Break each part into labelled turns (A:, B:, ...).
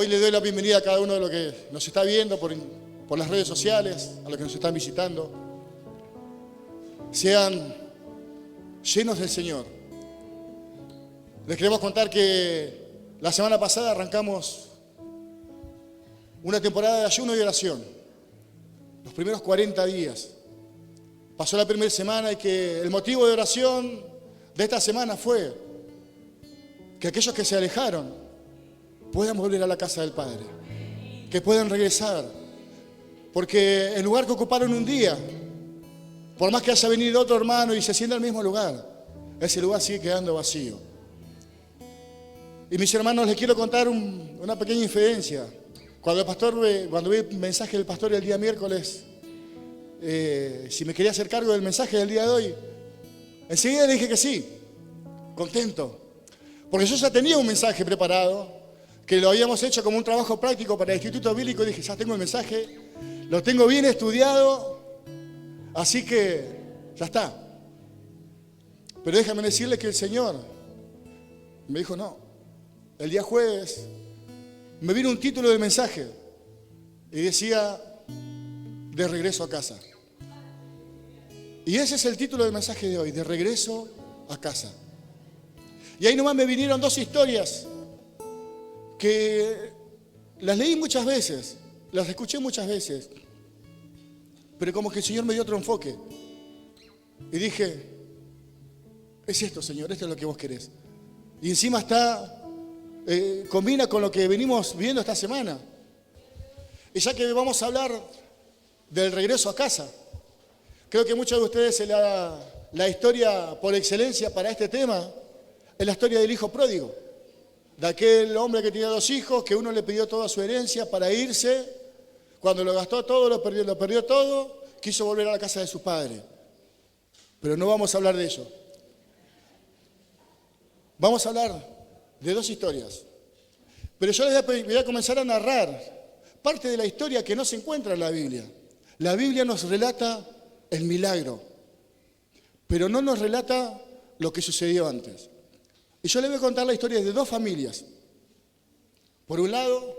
A: Hoy le doy la bienvenida a cada uno de los que nos está viendo por las redes sociales, a los que nos están visitando. Sean llenos del Señor. Les queremos contar que la semana pasada arrancamos una temporada de ayuno y oración. Los primeros 40 días. Pasó la primera semana y que el motivo de oración de esta semana fue que aquellos que se alejaron puedan volver a la casa del Padre, que puedan regresar, porque el lugar que ocuparon un día, por más que haya venido otro hermano y se sienta al mismo lugar, ese lugar sigue quedando vacío. Y mis hermanos, les quiero contar una pequeña infidencia. Cuando vi el mensaje del pastor el día miércoles, si me quería hacer cargo del mensaje del día de hoy, enseguida le dije que sí, contento, porque yo ya tenía un mensaje preparado, que lo habíamos hecho como un trabajo práctico para el Instituto Bíblico, y dije, ya tengo el mensaje, lo tengo bien estudiado, así que ya está. Pero déjame decirles que el Señor me dijo, no, el día jueves me vino un título del mensaje y decía, de regreso a casa. Y ese es el título del mensaje de hoy, de regreso a casa. Y ahí nomás me vinieron dos historias que las leí muchas veces, las escuché muchas veces, pero como que el Señor me dio otro enfoque. Y dije, es esto, Señor, esto es lo que vos querés. Y encima combina con lo que venimos viendo esta semana. Y ya que vamos a hablar del regreso a casa, creo que muchos de ustedes la historia por excelencia para este tema es la historia del hijo pródigo. De aquel hombre que tenía 2 hijos, que uno le pidió toda su herencia para irse, cuando lo gastó todo, lo perdió todo, quiso volver a la casa de su padre. Pero no vamos a hablar de eso. Vamos a hablar de 2 historias. Pero yo les voy a comenzar a narrar parte de la historia que no se encuentra en la Biblia. La Biblia nos relata el milagro, pero no nos relata lo que sucedió antes. Y yo les voy a contar la historia de 2 familias. Por un lado,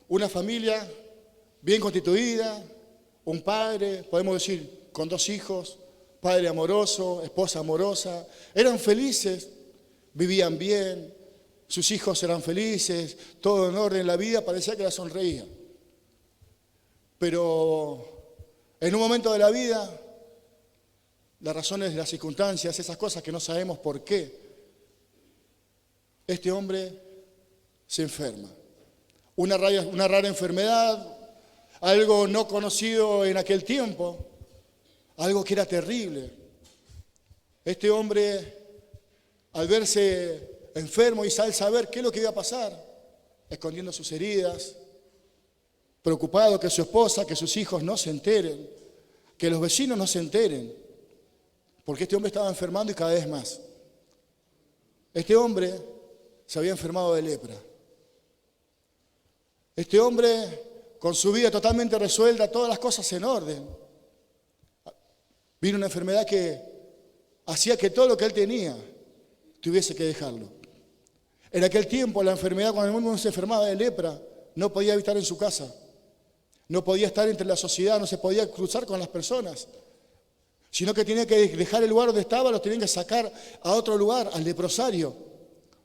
A: una familia bien constituida, un padre, podemos decir, con 2 hijos, padre amoroso, esposa amorosa, eran felices, vivían bien, sus hijos eran felices, todo en orden, la vida parecía que la sonreía. Pero en un momento de la vida, las razones de las circunstancias, esas cosas que no sabemos por qué, este hombre se enferma. Una rara enfermedad, algo no conocido en aquel tiempo, algo que era terrible. Este hombre, al verse enfermo y al saber qué es lo que iba a pasar, escondiendo sus heridas, preocupado que su esposa, que sus hijos no se enteren, que los vecinos no se enteren, porque este hombre estaba enfermando y cada vez más. Este hombre se había enfermado de lepra. Este hombre, con su vida totalmente resuelta, todas las cosas en orden, vino una enfermedad que hacía que todo lo que él tenía tuviese que dejarlo. En aquel tiempo, la enfermedad, cuando uno se enfermaba de lepra, no podía habitar en su casa, no podía estar entre la sociedad, no se podía cruzar con las personas, sino que tenía que dejar el lugar donde estaba, los tenían que sacar a otro lugar, al leprosario,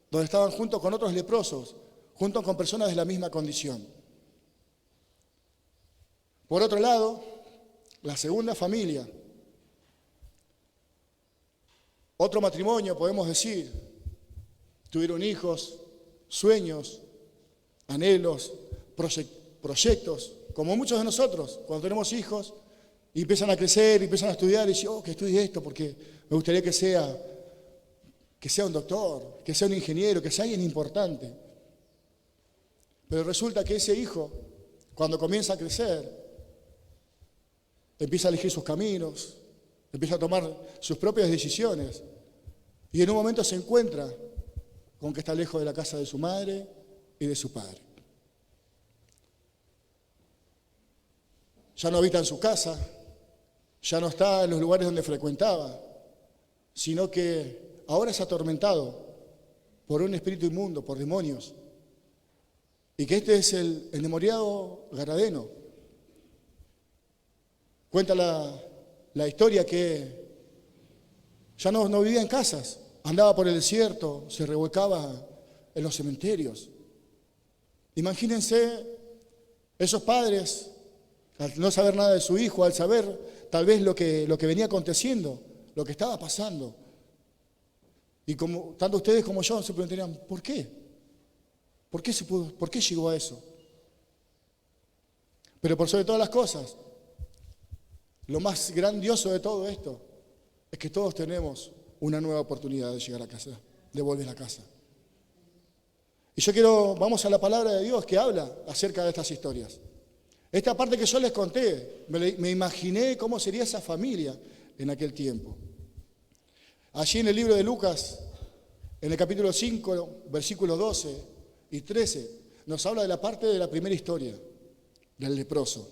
A: donde estaban junto con otros leprosos, junto con personas de la misma condición. Por otro lado, la segunda familia, otro matrimonio, podemos decir, tuvieron hijos, sueños, anhelos, proyectos, como muchos de nosotros, cuando tenemos hijos, y empiezan a crecer, y empiezan a estudiar, y dicen, que estudie esto, porque me gustaría que sea un doctor, que sea un ingeniero, que sea alguien importante. Pero resulta que ese hijo, cuando comienza a crecer, empieza a elegir sus caminos, empieza a tomar sus propias decisiones, y en un momento se encuentra con que está lejos de la casa de su madre y de su padre. Ya no habita en su casa, ya no está en los lugares donde frecuentaba, sino que ahora es atormentado por un espíritu inmundo, por demonios. Y que este es el endemoniado gadareno. Cuenta la historia que ya no vivía en casas, andaba por el desierto, se revolcaba en los cementerios. Imagínense esos padres, al no saber nada de su hijo, al saber tal vez lo que venía aconteciendo, lo que estaba pasando. Y como tanto ustedes como yo se preguntarían, ¿por qué? ¿Por qué llegó a eso? Pero por sobre todas las cosas, lo más grandioso de todo esto es que todos tenemos una nueva oportunidad de llegar a casa, de volver a casa. Y vamos a la palabra de Dios que habla acerca de estas historias. Esta parte que yo les conté, me imaginé cómo sería esa familia en aquel tiempo. Allí en el libro de Lucas, en el capítulo 5, versículos 12 y 13, nos habla de la parte de la primera historia, del leproso.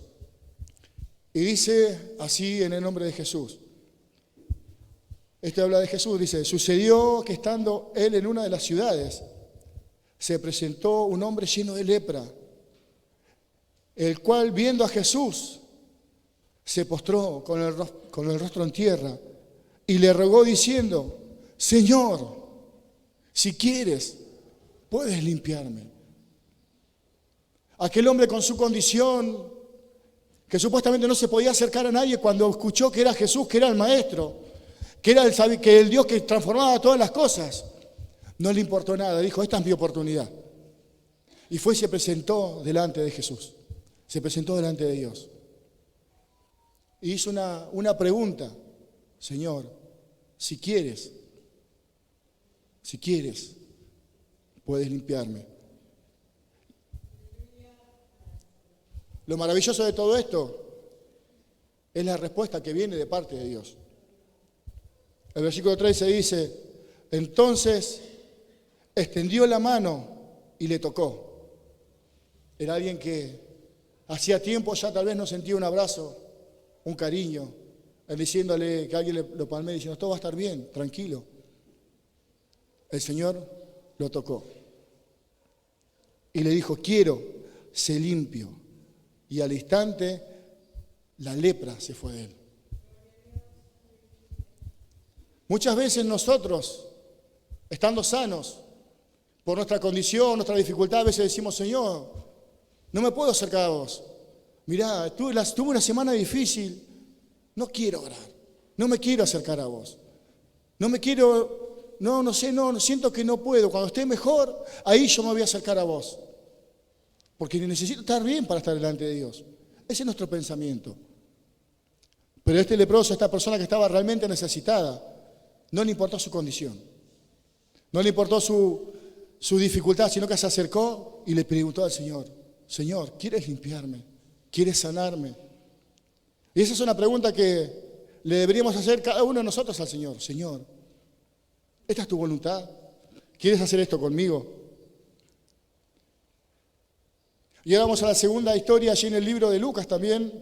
A: Y dice así en el nombre de Jesús. Este habla de Jesús, dice, sucedió que estando él en una de las ciudades, se presentó un hombre lleno de lepra, el cual viendo a Jesús, se postró con el rostro en tierra y le rogó diciendo, Señor, si quieres, puedes limpiarme. Aquel hombre con su condición, que supuestamente no se podía acercar a nadie, cuando escuchó que era Jesús, que era el Maestro, que era el Dios que transformaba todas las cosas, no le importó nada, dijo, esta es mi oportunidad. Y fue y se presentó delante de Jesús, se presentó delante de Dios. Y hizo una pregunta, Señor, si quieres, puedes limpiarme. Lo maravilloso de todo esto es la respuesta que viene de parte de Dios. El versículo 13 dice, entonces extendió la mano y le tocó. Era alguien que hacía tiempo ya tal vez no sentía un abrazo, un cariño, él diciéndole que alguien lo palmé diciendo, todo va a estar bien, tranquilo. El Señor lo tocó y le dijo, quiero, sé limpio. Y al instante la lepra se fue de él. Muchas veces nosotros, estando sanos, por nuestra condición, nuestra dificultad, a veces decimos, Señor, no me puedo acercar a vos. Mirá, tuve una semana difícil, no quiero orar, no me quiero acercar a vos. Siento que no puedo. Cuando esté mejor, ahí yo me voy a acercar a vos. Porque necesito estar bien para estar delante de Dios. Ese es nuestro pensamiento. Pero este leproso, esta persona que estaba realmente necesitada, no le importó su condición. No le importó su dificultad, sino que se acercó y le preguntó al Señor, Señor, ¿quieres limpiarme? ¿Quieres sanarme? Y esa es una pregunta que le deberíamos hacer cada uno de nosotros al Señor. Señor, ¿esta es tu voluntad? ¿Quieres hacer esto conmigo? Y ahora vamos a la segunda historia, allí en el libro de Lucas también,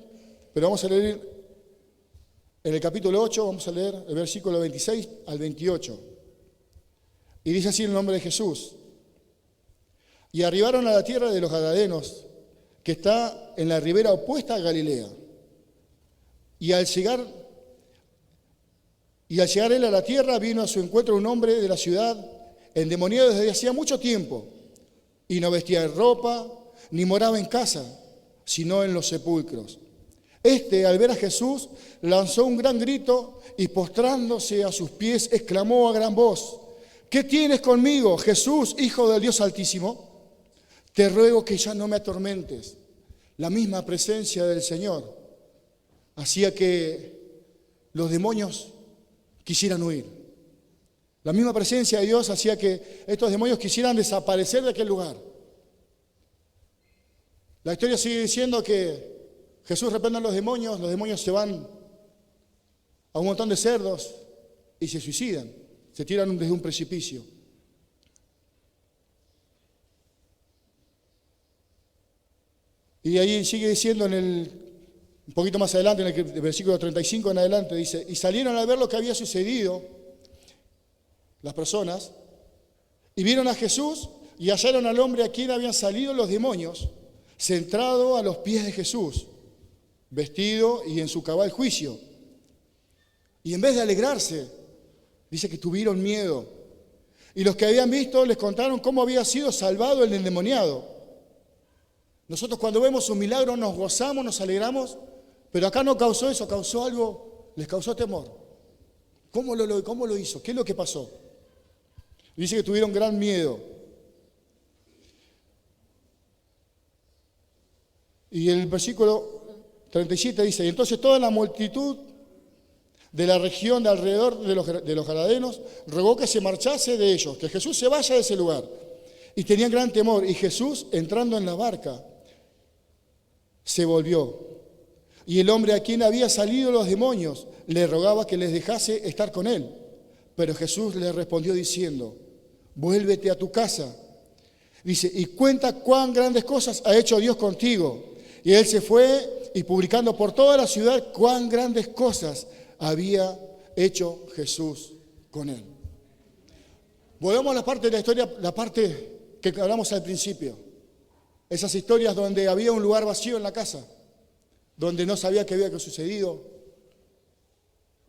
A: pero vamos a leer en el capítulo 8, vamos a leer el versículo 26 al 28. Y dice así el nombre de Jesús. Y arribaron a la tierra de los Gadarenos, que está en la ribera opuesta a Galilea. Y al llegar él a la tierra, vino a su encuentro un hombre de la ciudad, endemoniado desde hacía mucho tiempo, y no vestía de ropa, ni moraba en casa, sino en los sepulcros. Al ver a Jesús, lanzó un gran grito y postrándose a sus pies, exclamó a gran voz, ¿qué tienes conmigo, Jesús, Hijo del Dios Altísimo? Te ruego que ya no me atormentes. La misma presencia del Señor hacía que los demonios quisieran huir. La misma presencia de Dios hacía que estos demonios quisieran desaparecer de aquel lugar. La historia sigue diciendo que Jesús reprende a los demonios se van a un montón de cerdos y se suicidan, se tiran desde un precipicio. Y ahí sigue diciendo un poquito más adelante, en el versículo 35 en adelante, dice, y salieron a ver lo que había sucedido las personas, y vieron a Jesús y hallaron al hombre a quien habían salido los demonios, sentado a los pies de Jesús, vestido y en su cabal juicio. Y en vez de alegrarse, dice que tuvieron miedo. Y los que habían visto les contaron cómo había sido salvado el endemoniado. Nosotros cuando vemos un milagro nos gozamos, nos alegramos, pero acá no causó eso, causó algo, les causó temor. ¿Cómo lo hizo? ¿Qué es lo que pasó? Dice que tuvieron gran miedo. Y el versículo 37 dice, y entonces toda la multitud de la región de alrededor de los Gadarenos rogó que se marchase de ellos, que Jesús se vaya de ese lugar. Y tenían gran temor. Y Jesús, entrando en la barca, se volvió. Y el hombre a quien había salido los demonios le rogaba que les dejase estar con él. Pero Jesús le respondió diciendo, vuélvete a tu casa. Dice, y cuenta cuán grandes cosas ha hecho Dios contigo. Y él se fue y publicando por toda la ciudad cuán grandes cosas había hecho Jesús con él. Volvemos a la parte de la historia, la parte que hablamos al principio. Esas historias donde había un lugar vacío en la casa, donde no sabía qué había sucedido.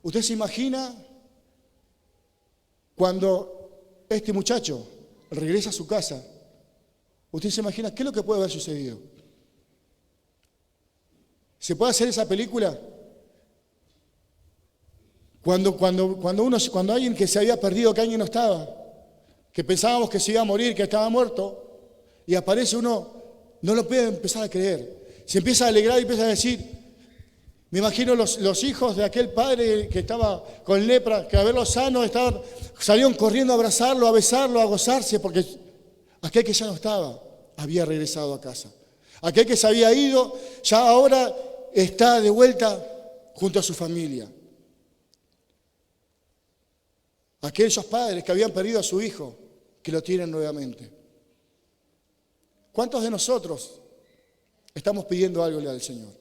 A: ¿Usted se imagina cuando este muchacho regresa a su casa? ¿Usted se imagina qué es lo que puede haber sucedido? ¿Se puede hacer esa película? Cuando alguien que se había perdido, que alguien no estaba, que pensábamos que se iba a morir, que estaba muerto, y aparece uno, no lo puede empezar a creer. Se empieza a alegrar y empieza a decir, me imagino los hijos de aquel padre que estaba con lepra, que a verlo sano, salieron corriendo a abrazarlo, a besarlo, a gozarse, porque aquel que ya no estaba, había regresado a casa. Aquel que se había ido, ya ahora está de vuelta junto a su familia. Aquellos padres que habían perdido a su hijo, que lo tienen nuevamente. ¿Cuántos de nosotros estamos pidiendo algo al Señor?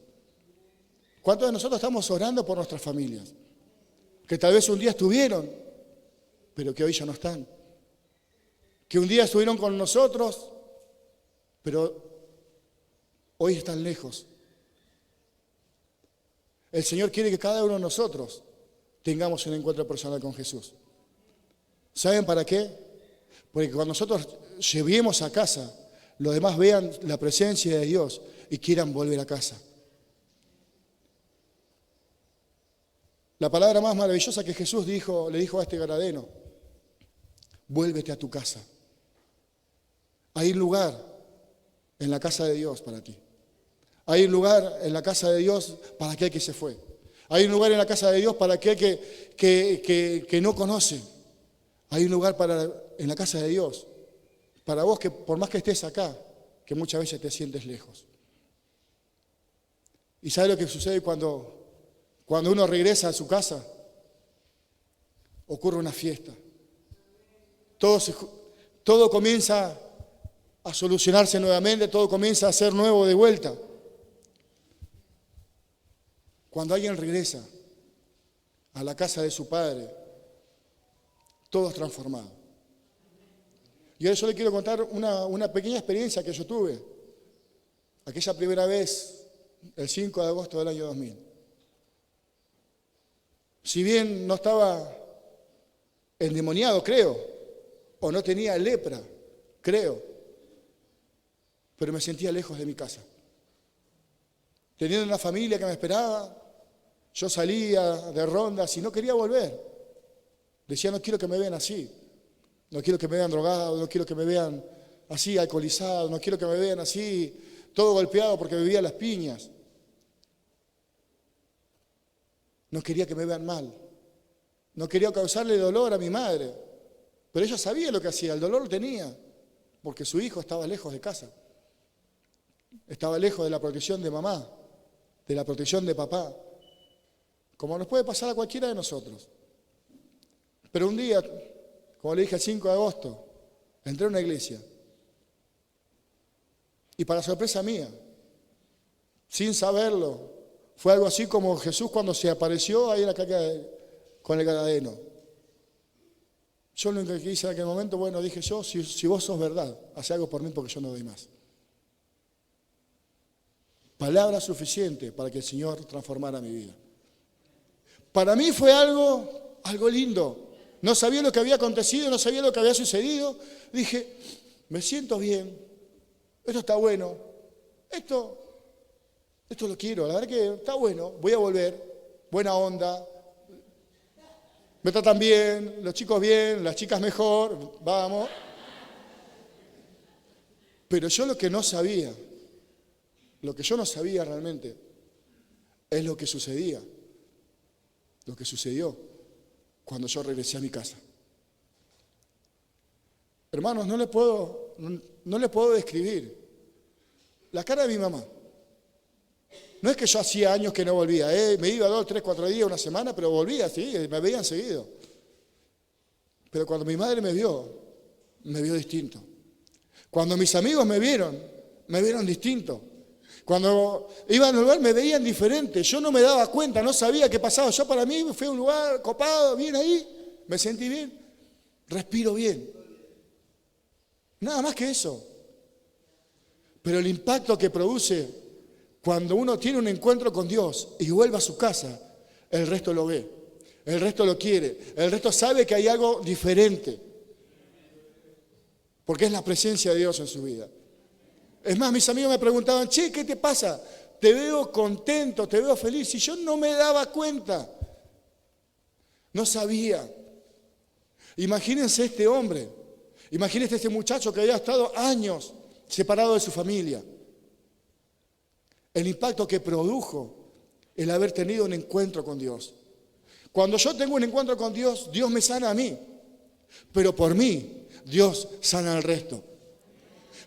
A: ¿Cuántos de nosotros estamos orando por nuestras familias? Que tal vez un día estuvieron, pero que hoy ya no están. Que un día estuvieron con nosotros, pero hoy están lejos. El Señor quiere que cada uno de nosotros tengamos un encuentro personal con Jesús. ¿Saben para qué? Porque cuando nosotros lleguemos a casa, los demás vean la presencia de Dios y quieran volver a casa. La palabra más maravillosa que Jesús le dijo a este gadareno, vuélvete a tu casa. Hay un lugar en la casa de Dios para ti. Hay un lugar en la casa de Dios para aquel que se fue. Hay un lugar en la casa de Dios para aquel que no conoce. Hay un lugar en la casa de Dios para vos que por más que estés acá, que muchas veces te sientes lejos. ¿Y sabe lo que sucede cuando uno regresa a su casa? Ocurre una fiesta. Todo comienza a solucionarse nuevamente, todo comienza a ser nuevo de vuelta. Cuando alguien regresa a la casa de su padre, todo es transformado. Y ahora yo le quiero contar una pequeña experiencia que yo tuve. Aquella primera vez, el 5 de agosto del año 2000. Si bien no estaba endemoniado, creo, o no tenía lepra, creo, pero me sentía lejos de mi casa. Teniendo una familia que me esperaba, yo salía de rondas y no quería volver. Decía, no quiero que me vean así, no quiero que me vean drogado, no quiero que me vean así alcoholizado, no quiero que me vean así todo golpeado porque bebía las piñas. No quería que me vean mal, no quería causarle dolor a mi madre, pero ella sabía lo que hacía, el dolor lo tenía, porque su hijo estaba lejos de casa, estaba lejos de la protección de mamá, de la protección de papá, como nos puede pasar a cualquiera de nosotros. Pero un día, como le dije, el 5 de agosto, entré a una iglesia. Y para sorpresa mía, sin saberlo, fue algo así como Jesús cuando se apareció ahí en la calle con el gadareno. Yo lo único que hice en aquel momento, bueno, dije yo, si vos sos verdad, haz algo por mí porque yo no doy más. Palabra suficiente para que el Señor transformara mi vida. Para mí fue algo lindo. No sabía lo que había acontecido, no sabía lo que había sucedido. Dije, me siento bien, esto está bueno, esto lo quiero, la verdad que está bueno, voy a volver, buena onda, me tratan bien, los chicos bien, las chicas mejor, vamos. Pero yo lo que yo no sabía realmente, es lo que sucedía, lo que sucedió cuando yo regresé a mi casa. Hermanos, no le puedo describir la cara de mi mamá. No es que yo hacía años que no volvía, me iba 2, 3, 4 días, una semana, pero volvía, sí, me veían seguido. Pero cuando mi madre me vio distinto. Cuando mis amigos me vieron distinto. Cuando iban al lugar me veían diferente, yo no me daba cuenta, no sabía qué pasaba. Yo para mí fui a un lugar copado, bien ahí, me sentí bien, respiro bien. Nada más que eso. Pero el impacto que produce cuando uno tiene un encuentro con Dios y vuelve a su casa, el resto lo ve, el resto lo quiere, el resto sabe que hay algo diferente. Porque es la presencia de Dios en su vida. Es más, mis amigos me preguntaban, che, ¿qué te pasa? Te veo contento, te veo feliz. Y yo no me daba cuenta. No sabía. Imagínense este hombre. Imagínense este muchacho que había estado años separado de su familia. El impacto que produjo el haber tenido un encuentro con Dios. Cuando yo tengo un encuentro con Dios, Dios me sana a mí. Pero por mí, Dios sana al resto.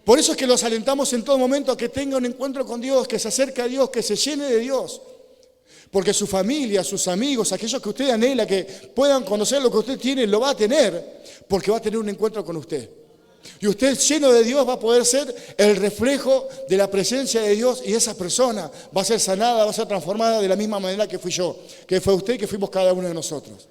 A: Por eso es que los alentamos en todo momento a que tenga un encuentro con Dios, que se acerque a Dios, que se llene de Dios. Porque su familia, sus amigos, aquellos que usted anhela, que puedan conocer lo que usted tiene, lo va a tener, porque va a tener un encuentro con usted. Y usted lleno de Dios va a poder ser el reflejo de la presencia de Dios y esa persona va a ser sanada, va a ser transformada de la misma manera que fui yo, que fue usted y que fuimos cada uno de nosotros.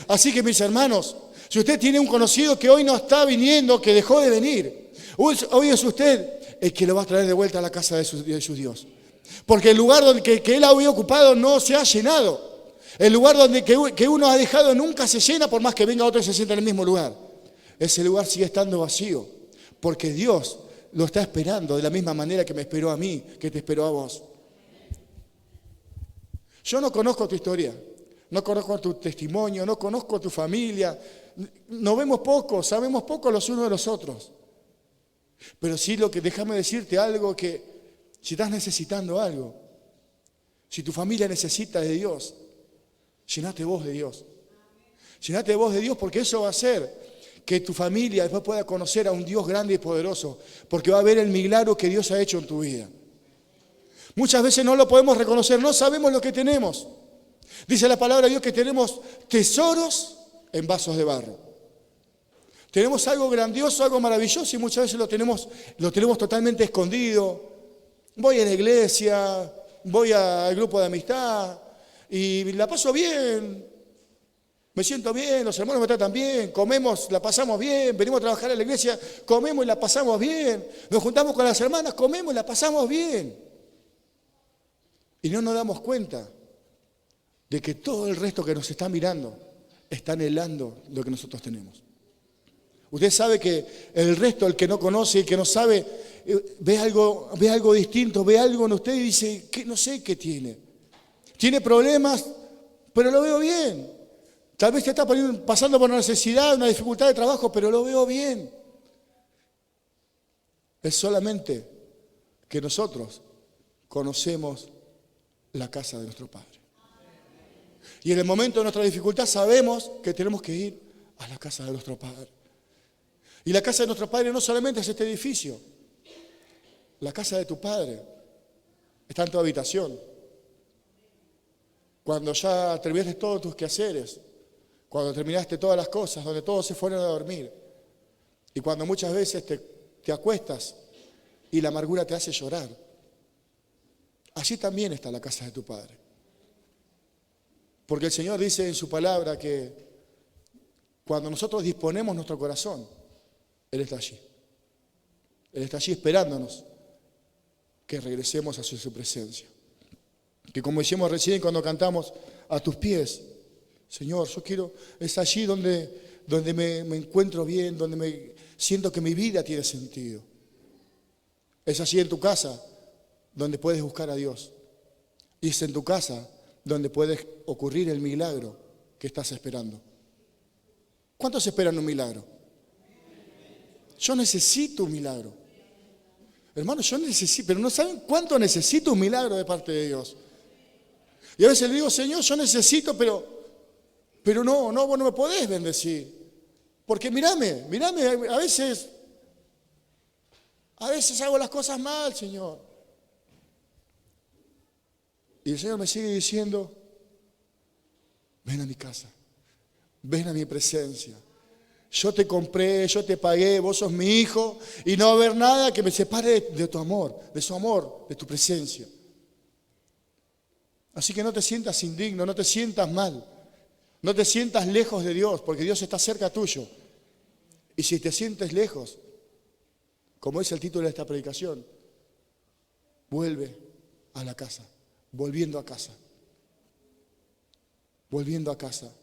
A: Así que mis hermanos, si usted tiene un conocido que hoy no está viniendo, que dejó de venir, hoy es usted el que lo va a traer de vuelta a la casa de su Dios. Porque el lugar donde que él había ocupado no se ha llenado. El lugar donde que uno ha dejado nunca se llena por más que venga otro y se sienta en el mismo lugar. Ese lugar sigue estando vacío. Porque Dios lo está esperando de la misma manera que me esperó a mí, que te esperó a vos. Yo no conozco tu historia, no conozco tu testimonio, no conozco tu familia. Nos vemos poco, sabemos poco los unos de los otros. Pero sí déjame decirte algo que si estás necesitando algo, si tu familia necesita de Dios, llenate vos de Dios. Llenate vos de Dios porque eso va a hacer que tu familia después pueda conocer a un Dios grande y poderoso, porque va a ver el milagro que Dios ha hecho en tu vida. Muchas veces no lo podemos reconocer, no sabemos lo que tenemos. Dice la palabra de Dios que tenemos tesoros en vasos de barro. Tenemos algo grandioso, algo maravilloso y muchas veces lo tenemos totalmente escondido. Voy a la iglesia, voy al grupo de amistad y la paso bien, me siento bien, los hermanos me tratan bien, comemos, la pasamos bien, venimos a trabajar en la iglesia, comemos y la pasamos bien, nos juntamos con las hermanas, comemos y la pasamos bien. Y no nos damos cuenta de que todo el resto que nos está mirando está anhelando lo que nosotros tenemos. Usted sabe que el resto, el que no conoce, el que no sabe, ve algo distinto, ve algo en usted y dice, que no sé qué tiene. Tiene problemas, pero lo veo bien. Tal vez te está pasando por una necesidad, una dificultad de trabajo, pero lo veo bien. Es solamente que nosotros conocemos la casa de nuestro Padre. Y en el momento de nuestra dificultad sabemos que tenemos que ir a la casa de nuestro Padre. Y la casa de nuestro Padre no solamente es este edificio. La casa de tu Padre está en tu habitación. Cuando ya terminaste todos tus quehaceres, cuando terminaste todas las cosas, donde todos se fueron a dormir, y cuando muchas veces te acuestas y la amargura te hace llorar, allí también está la casa de tu Padre. Porque el Señor dice en su palabra que Cuando nosotros disponemos nuestro corazón, Él está allí. Él está allí esperándonos que regresemos a su presencia. Que como decíamos recién cuando cantamos, a tus pies, Señor, yo quiero, es allí donde me encuentro bien, donde me siento que mi vida tiene sentido. Es allí en tu casa donde puedes buscar a Dios. Y es en tu casa donde puede ocurrir el milagro que estás esperando. ¿Cuántos esperan un milagro? Yo necesito un milagro. Hermano, yo necesito, pero no saben cuánto necesito un milagro de parte de Dios. Y a veces le digo, Señor, yo necesito, pero no, vos no me podés bendecir. Porque mírame, a veces hago las cosas mal, Señor. Y el Señor me sigue diciendo, ven a mi casa, ven a mi presencia. Yo te compré, yo te pagué, vos sos mi hijo y no va a haber nada que me separe de tu amor, de su amor, de tu presencia. Así que no te sientas indigno, no te sientas mal, no te sientas lejos de Dios, porque Dios está cerca tuyo. Y si te sientes lejos, como es el título de esta predicación, vuelve a la casa, volviendo a casa, volviendo a casa.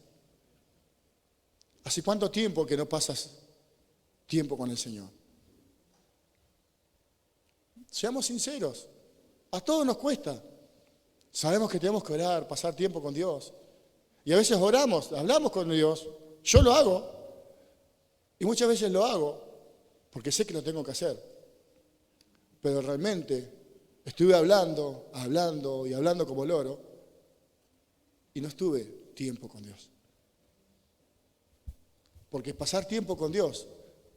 A: ¿Hace cuánto tiempo que no pasas tiempo con el Señor? Seamos sinceros, a todos nos cuesta. Sabemos que tenemos que orar, pasar tiempo con Dios. Y a veces oramos, hablamos con Dios. Yo lo hago. Y muchas veces lo hago porque sé que lo tengo que hacer. Pero realmente estuve hablando y hablando como loro y no estuve tiempo con Dios. Porque pasar tiempo con Dios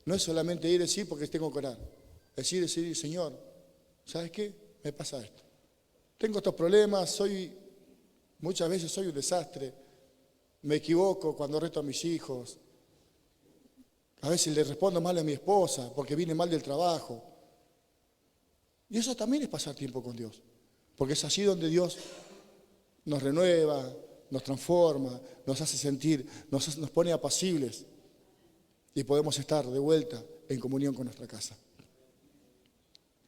A: no es solamente ir y decir porque tengo que orar. Es ir y decir, Señor, ¿sabes qué? Me pasa esto. Tengo estos problemas, muchas veces soy un desastre. Me equivoco cuando reto a mis hijos. A veces le respondo mal a mi esposa porque vine mal del trabajo. Y eso también es pasar tiempo con Dios. Porque es allí donde Dios nos renueva, nos transforma, nos hace sentir, nos pone apacibles. Y podemos estar de vuelta en comunión con nuestra casa.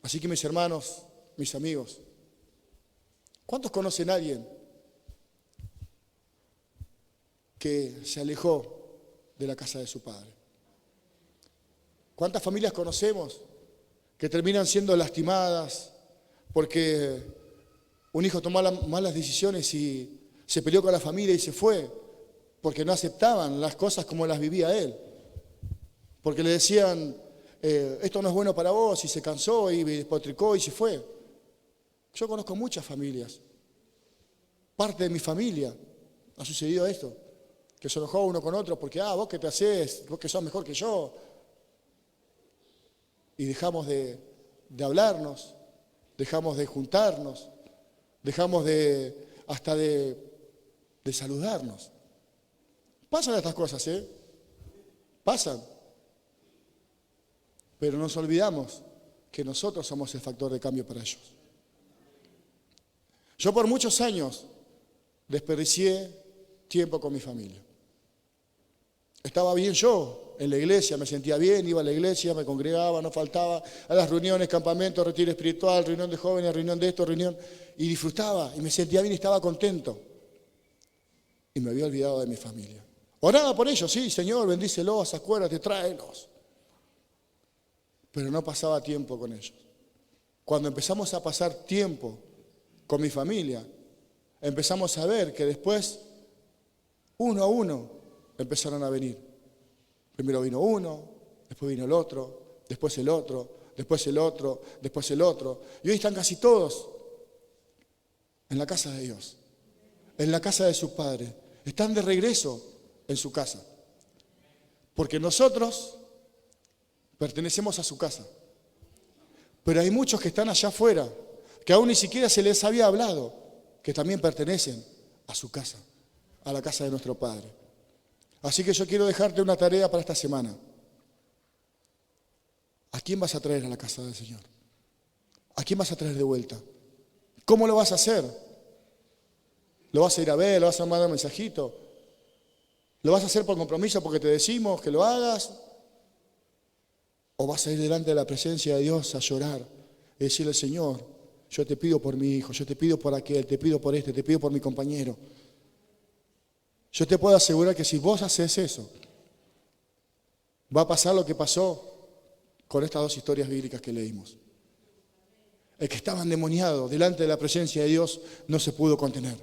A: Así que mis hermanos, mis amigos, ¿cuántos conocen a alguien que se alejó de la casa de su padre? ¿Cuántas familias conocemos que terminan siendo lastimadas porque un hijo tomó malas decisiones y se peleó con la familia y se fue porque no aceptaban las cosas como las vivía él? Porque le decían, esto no es bueno para vos, y se cansó y despotricó y se fue. Yo conozco muchas familias. Parte de mi familia ha sucedido esto, que se enojó uno con otro porque, vos que te hacés, vos que sos mejor que yo. Y dejamos de hablarnos, dejamos de juntarnos, dejamos hasta de saludarnos. Pasan estas cosas, pasan. Pero nos olvidamos que nosotros somos el factor de cambio para ellos. Yo por muchos años desperdicié tiempo con mi familia. Estaba bien yo en la iglesia, me sentía bien, iba a la iglesia, me congregaba, no faltaba a las reuniones, campamentos, retiro espiritual, reunión de jóvenes, reunión de esto, y disfrutaba, y me sentía bien y estaba contento. Y me había olvidado de mi familia. Oraba por ellos, sí, Señor, bendícelos, acuérdate, tráelos. Pero no pasaba tiempo con ellos. Cuando empezamos a pasar tiempo con mi familia, empezamos a ver que después, uno a uno, empezaron a venir. Primero vino uno, después vino el otro, después el otro, después el otro, después el otro. Y hoy están casi todos en la casa de Dios, en la casa de su Padre. Están de regreso en su casa. Porque nosotros pertenecemos a su casa. Pero hay muchos que están allá afuera, que aún ni siquiera se les había hablado, que también pertenecen a su casa, a la casa de nuestro Padre. Así que yo quiero dejarte una tarea para esta semana. ¿A quién vas a traer a la casa del Señor? ¿A quién vas a traer de vuelta? ¿Cómo lo vas a hacer? ¿Lo vas a ir a ver? ¿Lo vas a mandar un mensajito? ¿Lo vas a hacer por compromiso porque te decimos que lo hagas? ¿O vas a ir delante de la presencia de Dios a llorar y decirle, Señor, yo te pido por mi hijo, yo te pido por aquel, te pido por este, te pido por mi compañero? Yo te puedo asegurar que si vos haces eso, va a pasar lo que pasó con estas dos historias bíblicas que leímos. El que estaba endemoniado delante de la presencia de Dios no se pudo contener.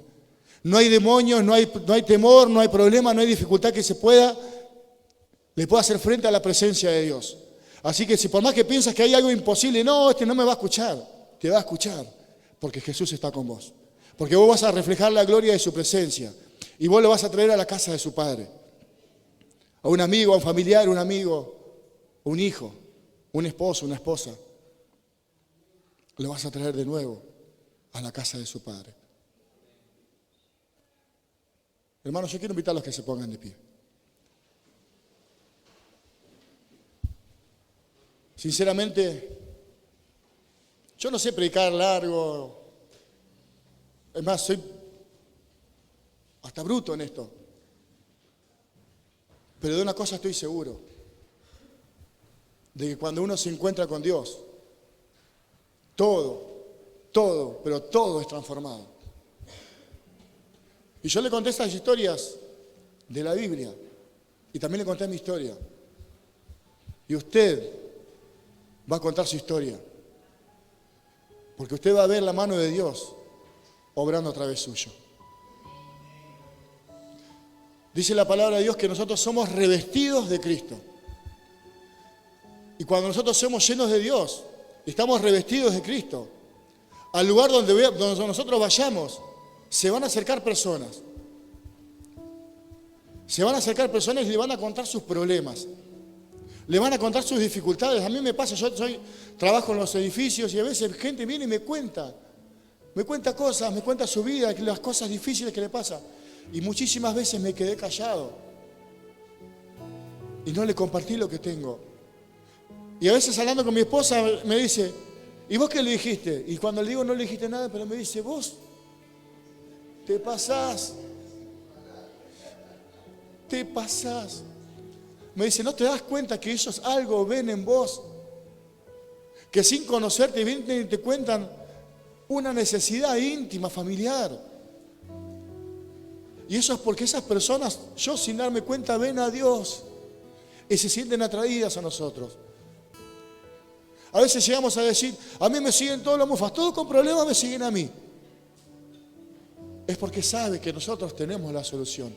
A: No hay demonios, no hay temor, no hay problema, no hay dificultad que le pueda hacer frente a la presencia de Dios. Así que si por más que piensas que hay algo imposible, no, este no me va a escuchar, te va a escuchar, porque Jesús está con vos. Porque vos vas a reflejar la gloria de su presencia y vos lo vas a traer a la casa de su Padre. A un amigo, a un familiar, un amigo, un hijo, un esposo, una esposa. Lo vas a traer de nuevo a la casa de su Padre. Hermanos, yo quiero invitar a los que se pongan de pie. Sinceramente, yo no sé predicar largo. Es más, soy hasta bruto en esto. Pero de una cosa estoy seguro. De que cuando uno se encuentra con Dios, pero todo es transformado. Y yo le conté estas historias de la Biblia. Y también le conté mi historia. Y usted va a contar su historia. Porque usted va a ver la mano de Dios obrando a través suyo. Dice la palabra de Dios que nosotros somos revestidos de Cristo. Y cuando nosotros somos llenos de Dios, estamos revestidos de Cristo, al lugar donde nosotros vayamos, se van a acercar personas. Se van a acercar personas y le van a contar sus problemas. Le van a contar sus dificultades. A mí me pasa, yo trabajo en los edificios y a veces gente viene y me cuenta cosas, me cuenta su vida, las cosas difíciles que le pasan. Y muchísimas veces me quedé callado y no le compartí lo que tengo. Y a veces hablando con mi esposa me dice, ¿y vos qué le dijiste? Y cuando le digo no le dijiste nada, pero me dice, vos te pasás. Me dice, ¿no te das cuenta que ellos algo ven en vos? Que sin conocerte vienen y te cuentan una necesidad íntima, familiar. Y eso es porque esas personas, yo sin darme cuenta, ven a Dios y se sienten atraídas a nosotros. A veces llegamos a decir, a mí me siguen todos los mufas, todos con problemas me siguen a mí. Es porque sabe que nosotros tenemos la solución.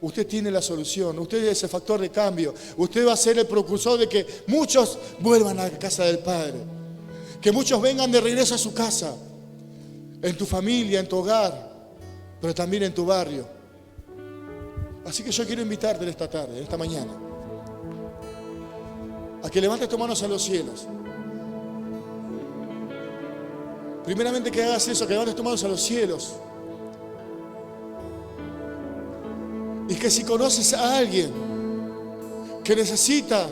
A: Usted tiene la solución, usted es el factor de cambio. Usted va a ser el precursor de que muchos vuelvan a la casa del Padre. Que muchos vengan de regreso a su casa. En tu familia, en tu hogar, pero también en tu barrio. Así que yo quiero invitarte esta tarde, esta mañana, a que levantes tus manos a los cielos. Primeramente que hagas eso, que levantes tus manos a los cielos. Y que si conoces a alguien que necesita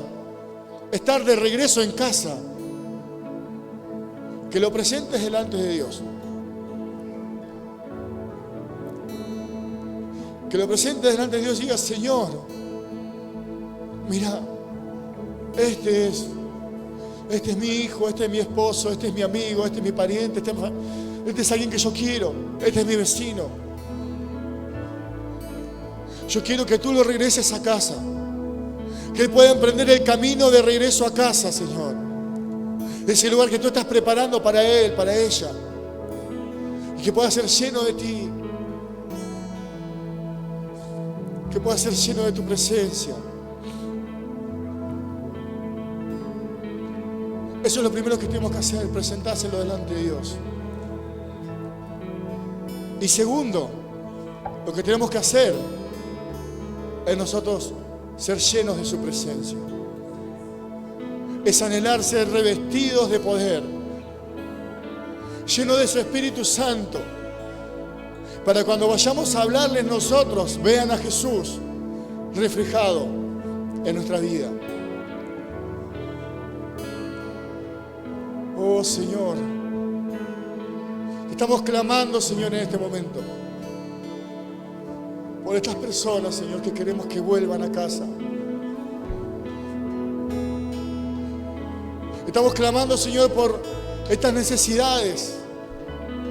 A: estar de regreso en casa, que lo presentes delante de Dios. Que lo presentes delante de Dios y digas, Señor, mira, este es mi hijo, este es mi esposo, este es mi amigo, este es mi pariente, este es alguien que yo quiero, este es mi vecino. Yo quiero que tú lo regreses a casa, que él pueda emprender el camino de regreso a casa, Señor. Ese lugar que tú estás preparando para él, para ella, y que pueda ser lleno de ti, que pueda ser lleno de tu presencia. Eso es lo primero que tenemos que hacer, presentárselo delante de Dios. Y segundo, lo que tenemos que hacer es nosotros ser llenos de su presencia. Es anhelar ser revestidos de poder, llenos de su Espíritu Santo, para cuando vayamos a hablarles nosotros, vean a Jesús reflejado en nuestra vida. Oh Señor, estamos clamando, Señor, en este momento por estas personas, Señor, que queremos que vuelvan a casa. Estamos clamando, Señor, por estas necesidades,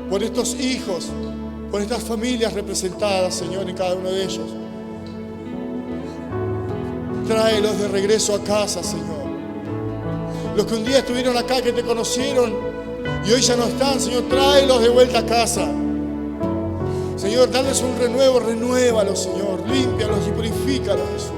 A: por estos hijos, por estas familias representadas, Señor, en cada uno de ellos. Tráelos de regreso a casa, Señor. Los que un día estuvieron acá, que te conocieron y hoy ya no están, Señor, tráelos de vuelta a casa. Señor, dales un renuevo, renuévalos, Señor, límpialos y purifícalos, Jesús.